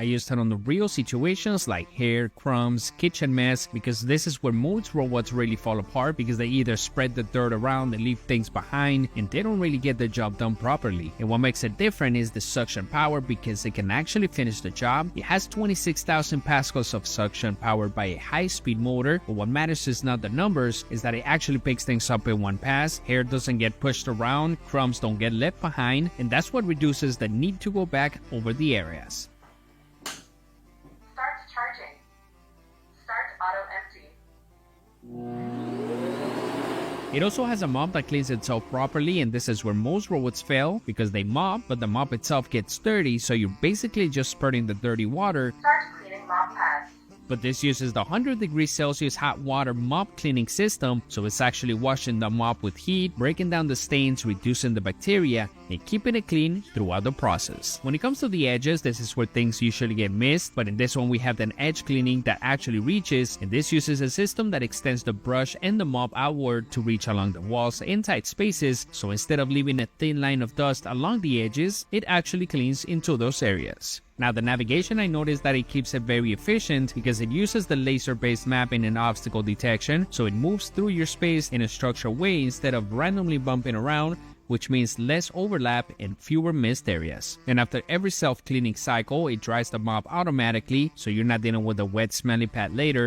I used it on the real situations like hair, crumbs, kitchen mess, because this is where most robots really fall apart because they either spread the dirt around and leave things behind, and they don't really get the job done properly. And what makes it different is the suction power, because it can actually finish the job. It has 26,000 pascals of suction powered by a high-speed motor, but what matters is not the numbers, is that it actually picks things up in one pass. Hair doesn't get pushed around, crumbs don't get left behind, and that's what reduces the need to go back over the areas. Charging. Start auto empty. It also has a mop that cleans itself properly, and this is where most robots fail because they mop, but the mop itself gets dirty, so you're basically just spurting the dirty water. Start cleaning mop pads. But this uses the 100 degrees Celsius hot water mop cleaning system, so it's actually washing the mop with heat, breaking down the stains, reducing the bacteria, and keeping it clean throughout the process. When it comes to the edges, this is where things usually get missed, but in this one we have an edge cleaning that actually reaches, and this uses a system that extends the brush and the mop outward to reach along the walls and tight spaces, so instead of leaving a thin line of dust along the edges, it actually cleans into those areas. Now the navigation, I noticed that it keeps it very efficient because it uses the laser-based mapping and obstacle detection, so it moves through your space in a structured way instead of randomly bumping around, which means less overlap and fewer missed areas. And after every self-cleaning cycle, it dries the mop automatically, so you're not dealing with a wet smelly pad later.